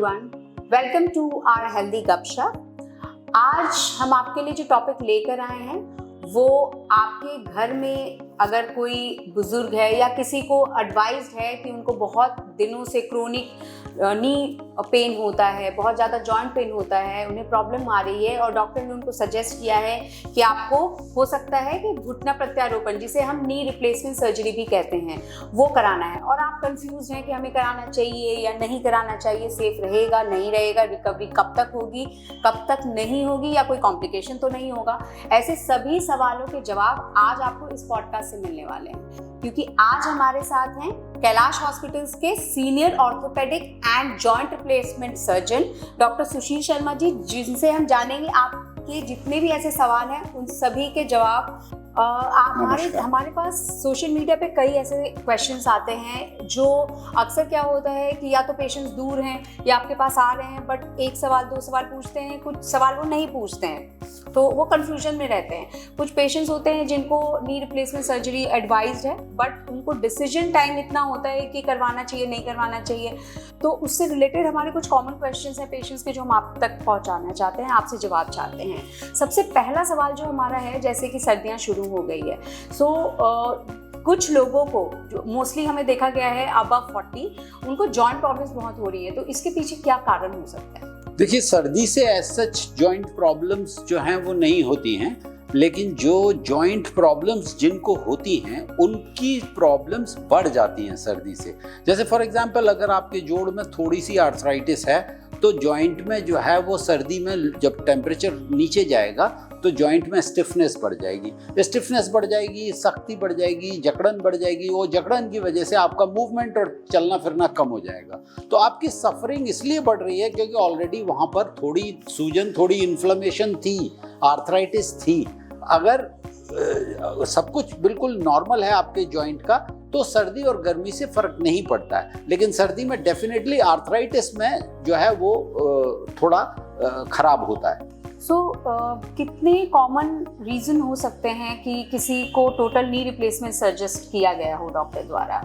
everyone, welcome to our healthy गपशप। आज हम आपके लिए जो टॉपिक लेकर आए हैं वो आपके घर में अगर कोई बुजुर्ग है या किसी को एडवाइज्ड है कि उनको बहुत दिनों से क्रोनिक नी पेन होता है, बहुत ज़्यादा जॉइंट पेन होता है, उन्हें प्रॉब्लम आ रही है और डॉक्टर ने उनको सजेस्ट किया है कि आपको हो सकता है कि घुटना प्रत्यारोपण, जिसे हम नी रिप्लेसमेंट सर्जरी भी कहते हैं, वो कराना है और आप कंफ्यूज हैं कि हमें कराना चाहिए या नहीं कराना चाहिए, सेफ रहेगा नहीं रहेगा, रिकवरी कब तक होगी कब तक नहीं होगी, या कोई कॉम्प्लिकेशन तो नहीं होगा। ऐसे सभी सवालों के जवाब आज आपको इस पॉडकास्ट से मिलने वाले हैं, क्योंकि आज हमारे साथ हैं कैलाश हॉस्पिटल्स के senior orthopaedic and joint replacement surgeon doctor Sushil Sharma ji, जिनसे हम जानेंगे आपके जितने भी ऐसे सवाल हैं उन सभी के जवाब। हमारे पास सोशल मीडिया पे कई ऐसे क्वेश्चंस आते हैं जो अक्सर क्या होता है कि या तो पेशेंट्स दूर हैं या आपके पास आ रहे हैं, बट एक सवाल दो सवाल पूछते हैं, कुछ सवाल वो नहीं पूछते हैं, तो वो कंफ्यूजन में रहते हैं। कुछ पेशेंट्स होते हैं जिनको नी रिप्लेसमेंट सर्जरी एडवाइज्ड है, बट उनको डिसीजन टाइम इतना होता है कि करवाना चाहिए नहीं करवाना चाहिए। तो उससे रिलेटेड हमारे कुछ कॉमन क्वेश्चंस हैं पेशेंट्स के, जो हम आप तक पहुंचाना चाहते हैं, आपसे जवाब चाहते हैं। सबसे पहला सवाल जो हमारा है, जैसे कि सर्दियाँ शुरू हो गई है, कुछ लोगों को जो मोस्टली हमें देखा गया है अबव 40, उनको जॉइंट प्रॉब्लम्स बहुत हो रही है, तो इसके पीछे क्या कारण हो सकता है? देखिए, सर्दी से एज सच जॉइंट प्रॉब्लम्स जो हैं वो नहीं होती हैं, लेकिन जो जॉइंट प्रॉब्लम्स जिनको होती हैं उनकी प्रॉब्लम्स बढ़ जाती हैं सर्दी से। जैसे फॉर एग्जांपल, अगर आपके जोड़ में थोड़ी सी आर्थराइटिस है तो जॉइंट में जो है वो सर्दी में जब टेम्परेचर नीचे जाएगा तो जॉइंट में स्टिफनेस बढ़ जाएगी, स्टिफनेस बढ़ जाएगी, सख्ती बढ़ जाएगी, जकड़न बढ़ जाएगी। वो जकड़न की वजह से आपका मूवमेंट और चलना फिरना कम हो जाएगा। तो आपकी सफरिंग इसलिए बढ़ रही है क्योंकि ऑलरेडी वहाँ पर थोड़ी सूजन, थोड़ी इन्फ्लेमेशन थी, आर्थराइटिस थी। अगर सब कुछ बिल्कुल नॉर्मल है आपके जॉइंट का तो सर्दी और गर्मी से फर्क नहीं पड़ता है, लेकिन सर्दी में डेफिनेटली आर्थराइटिस में जो है वो थोड़ा खराब होता है। कितने कॉमन रीजन हो सकते हैं कि किसी को टोटल नी रिप्लेसमेंट सजेस्ट किया गया हो डॉक्टर द्वारा?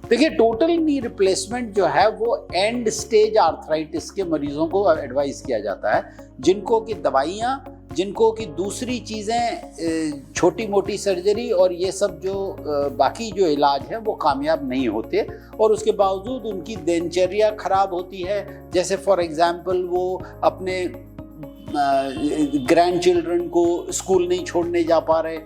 देखिए, टोटल नी रिप्लेसमेंट जो है वो एंड स्टेज आर्थराइटिस के मरीजों को एडवाइस किया जाता है, जिनको की दवाइयाँ, जिनको की दूसरी चीज़ें, छोटी मोटी सर्जरी और ये सब जो बाकी जो इलाज है वो कामयाब नहीं होते और उसके बावजूद उनकी दिनचर्या खराब होती है। जैसे फॉर एग्जांपल वो अपने ग्रैंड चिल्ड्रन को स्कूल नहीं छोड़ने जा पा रहे,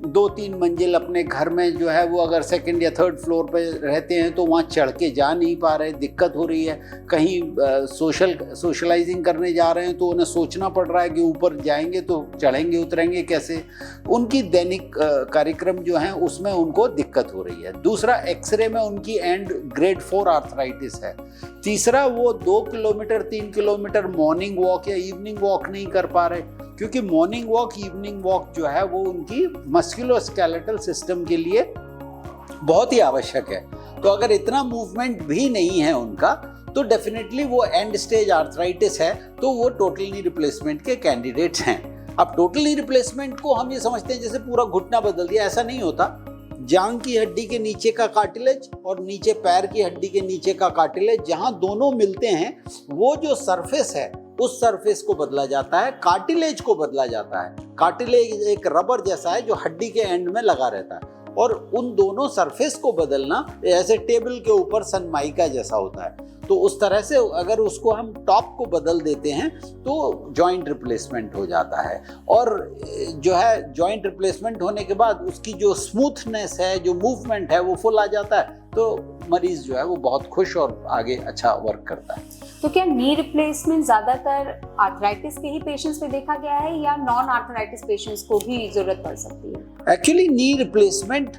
2-3 मंजिल अपने घर में जो है वो अगर सेकंड या थर्ड फ्लोर पे रहते हैं तो वहाँ चढ़ के जा नहीं पा रहे, दिक्कत हो रही है। कहीं सोशलाइजिंग करने जा रहे हैं तो उन्हें सोचना पड़ रहा है कि ऊपर जाएंगे तो चढ़ेंगे उतरेंगे कैसे। उनकी दैनिक कार्यक्रम जो हैं उसमें उनको दिक्कत हो रही है। दूसरा, एक्सरे में उनकी एंड ग्रेड 4 आर्थराइटिस है। तीसरा, वो 2 किलोमीटर 3 किलोमीटर मॉर्निंग वॉक या इवनिंग वॉक नहीं कर पा रहे, क्योंकि मॉर्निंग वॉक इवनिंग वॉक जो है वो उनकी मस्कुलोस्केलेटल सिस्टम के लिए बहुत ही आवश्यक है। तो अगर इतना मूवमेंट भी नहीं है उनका तो डेफिनेटली वो एंड स्टेज आर्थराइटिस है, तो वो टोटल नी रिप्लेसमेंट के कैंडिडेट्स हैं। अब टोटल नी रिप्लेसमेंट को हम ये समझते हैं जैसे पूरा घुटना बदल दिया, ऐसा नहीं होता। जांघ की हड्डी के नीचे का कार्टिलेज और नीचे पैर की हड्डी के नीचे का कार्टिलेज, जहां दोनों मिलते हैं, वो जो सरफेस है उस सरफेस को बदला जाता है, कार्टिलेज को बदला जाता है। कार्टिलेज एक रबर जैसा है जो हड्डी के एंड में लगा रहता है, और उन दोनों सरफेस को बदलना ऐसे टेबल के ऊपर सनमाइका जैसा होता है। तो उस तरह से अगर उसको हम टॉप को बदल देते हैं तो जॉइंट रिप्लेसमेंट हो जाता है। और जो है जॉइंट रिप्लेसमेंट होने के बाद उसकी जो स्मूथनेस है, जो मूवमेंट है, वो फुल आ जाता है, तो मरीज जो है वो बहुत खुश और आगे अच्छा वर्क करता है। तो क्या नी रिप्लेसमेंट ज्यादातर आर्थराइटिस के ही पेशेंट्स में देखा गया है या नॉन आर्थराइटिस पेशेंट्स को भी जरूरत पड़ सकती है? एक्चुअली नी रिप्लेसमेंट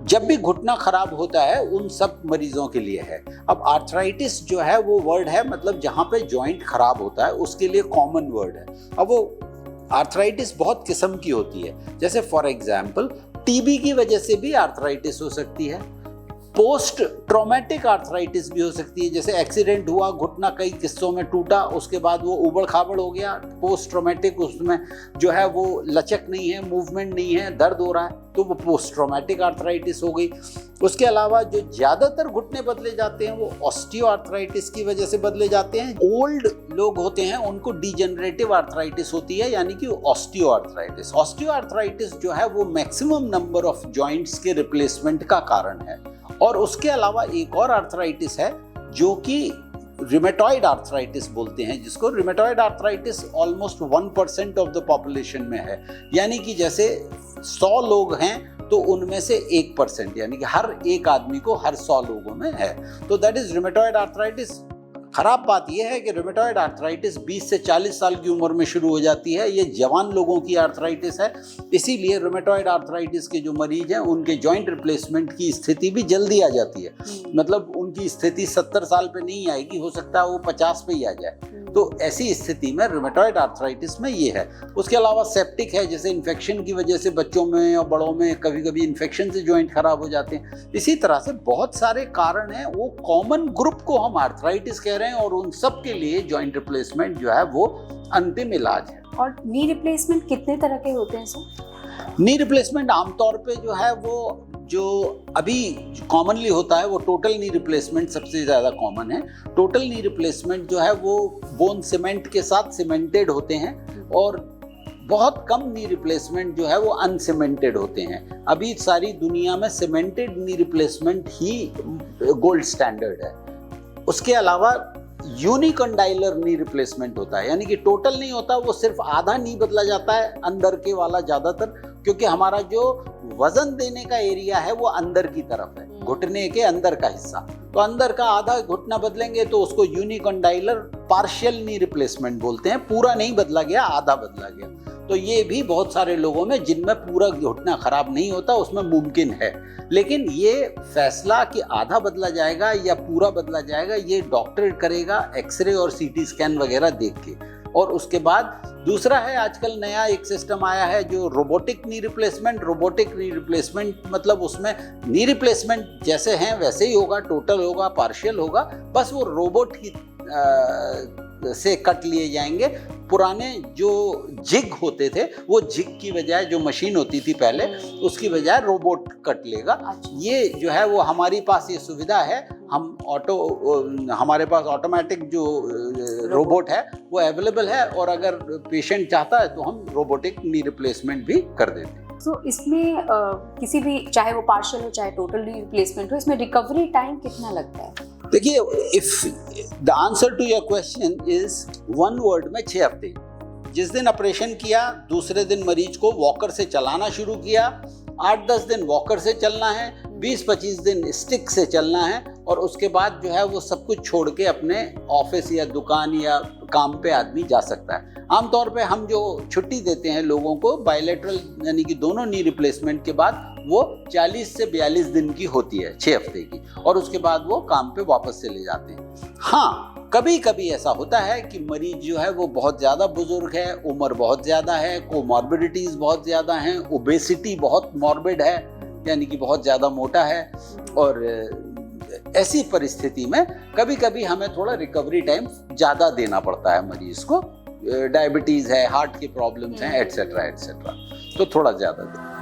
जब भी घुटना खराब होता है उन सब मरीजों के लिए है। अब आर्थराइटिस जो है वो वर्ड है, मतलब जहाँ पे जॉइंट खराब होता है उसके लिए कॉमन वर्ड है। अब वो आर्थराइटिस बहुत किस्म की होती है, जैसे फॉर एग्जांपल टीबी की वजह से भी आर्थराइटिस हो सकती है, पोस्ट ट्रॉमेटिक आर्थराइटिस भी हो सकती है। जैसे एक्सीडेंट हुआ, घुटना कई किस्सों में टूटा, उसके बाद वो उबड़ खाबड़ हो गया, पोस्ट ट्रॉमेटिक, उसमें जो है वो लचक नहीं है, मूवमेंट नहीं है, दर्द हो रहा है। तो वो पोस्ट ट्रॉमेटिक आर्थराइटिस हो गई। उसके अलावा जो ज़्यादातर घुटने बदले जाते हैं वो ऑस्टियो आर्थराइटिस की वजह से बदले जाते हैं। ओल्ड लोग होते हैं उनको डिजेनरेटिव आर्थराइटिस होती है, यानी कि ऑस्टियो आर्थराइटिस। ऑस्टियो आर्थराइटिस जो है वो मैक्सिमम नंबर ऑफ जॉइंट्स के रिप्लेसमेंट का कारण है। और उसके अलावा एक और आर्थराइटिस है जो कि रिमेटॉइड आर्थराइटिस बोलते हैं, जिसको rheumatoid arthritis almost 1% of the population में है, यानी कि जैसे 100 लोग हैं तो उनमें से 1%, यानी कि हर एक आदमी को हर 100 लोगों में है। तो दैट इज रिमेटॉइड आर्थराइटिस। खराब बात यह है कि रिमेटॉइड आर्थराइटिस 20 से 40 साल की उम्र में शुरू हो जाती है। ये जवान लोगों की आर्थराइटिस है, इसीलिए रिमेटॉइड आर्थराइटिस के जो मरीज हैं उनके जॉइंट रिप्लेसमेंट की स्थिति भी जल्दी आ जाती है। मतलब उनकी स्थिति 70 साल पे नहीं आएगी, हो सकता है वो 50 पे ही आ जाए। तो ऐसी स्थिति में रिमेटॉइड आर्थराइटिस में ये है। उसके अलावा सेप्टिक है, जैसे इन्फेक्शन की वजह से बच्चों में और बड़ों में कभी कभी इन्फेक्शन से जॉइंट खराब हो जाते हैं। इसी तरह से बहुत सारे कारण हैं, वो कॉमन ग्रुप को हम आर्थराइटिस कह रहे हैं और उन सब के लिए जॉइंट रिप्लेसमेंट जो है वो अंतिम इलाज है। और नी रिप्लेसमेंट कितने तरह के होते हैं सर? नी रिप्लेसमेंट आमतौर पे जो है वो जो अभी कॉमनली होता है वो टोटल नी रिप्लेसमेंट सबसे ज़्यादा कॉमन है। टोटल नी रिप्लेसमेंट जो है वो बोन सीमेंट के साथ सीमेंटेड होते हैं और बहुत कम नी रिप्लेसमेंट जो है वो अनसीमेंटेड होते हैं। अभी सारी दुनिया में सीमेंटेड नी रिप्लेसमेंट ही गोल्ड स्टैंडर्ड है। उसके अलावा यूनिकंडाइलर नी रिप्लेसमेंट होता है, यानी कि टोटल नहीं होता, वो सिर्फ आधा नी बदला जाता है, अंदर के वाला ज़्यादातर, क्योंकि हमारा जो वजन देने का एरिया है वो अंदर की तरफ है, घुटने के अंदर का हिस्सा। तो अंदर का आधा घुटना बदलेंगे तो उसको यूनिकंडाइलर पार्शियल नी रिप्लेसमेंट बोलते हैं। पूरा नहीं बदला गया, आधा बदला गया। तो ये भी बहुत सारे लोगों में जिनमें पूरा घुटना खराब नहीं होता उसमें मुमकिन है। लेकिन ये फैसला कि आधा बदला जाएगा या पूरा बदला जाएगा ये डॉक्टर करेगा एक्सरे और सीटी स्कैन वगैरह देख के। और उसके बाद दूसरा है, आजकल नया एक सिस्टम आया है जो robotic knee replacement. Robotic knee replacement मतलब उसमें नी रिप्लेसमेंट जैसे हैं वैसे ही होगा, टोटल होगा, पार्शियल होगा, बस वो रोबोट की से कट लिए जाएंगे। पुराने जो जिग होते थे वो जिग की बजाय जो मशीन होती थी पहले उसकी बजाय रोबोट कट लेगा। ये जो है वो हमारे पास ये सुविधा है, हम हमारे पास ऑटोमेटिक जो रोबोट है वो अवेलेबल है और अगर पेशेंट चाहता है तो हम रोबोटिक नी रिप्लेसमेंट भी कर देते हैं। तो इसमें किसी भी, चाहे वो पार्शियल हो चाहे टोटल नी रिप्लेसमेंट हो, इसमें रिकवरी टाइम कितना लगता है? देखिए, if the answer to your question is one word में 6 हफ्ते। जिस दिन ऑपरेशन किया दूसरे दिन मरीज को वॉकर से चलाना शुरू किया, 8-10 दिन वॉकर से चलना है, 20-25 दिन स्टिक से चलना है और उसके बाद जो है वो सब कुछ छोड़ के अपने ऑफिस या दुकान या काम पे आदमी जा सकता है। आमतौर पे हम जो छुट्टी देते हैं लोगों को बायलैटरल यानी कि दोनों नी रिप्लेसमेंट के बाद वो 40 से 42 दिन की होती है, 6 हफ्ते की, और उसके बाद वो काम पे वापस चले जाते हैं। हाँ, कभी कभी ऐसा होता है कि मरीज जो है वो बहुत ज़्यादा बुजुर्ग है, उम्र बहुत ज़्यादा है, कोमॉर्बिडिटीज़ बहुत ज़्यादा हैं, ओबेसिटी बहुत मॉर्बिड है यानी कि बहुत ज़्यादा मोटा है, और ऐसी परिस्थिति में कभी कभी हमें थोड़ा रिकवरी टाइम ज़्यादा देना पड़ता है मरीज को। डायबिटीज़ है, हार्ट की प्रॉब्लम्स हैं, एटसेट्रा एटसेट्रा, तो थोड़ा ज़्यादा देना।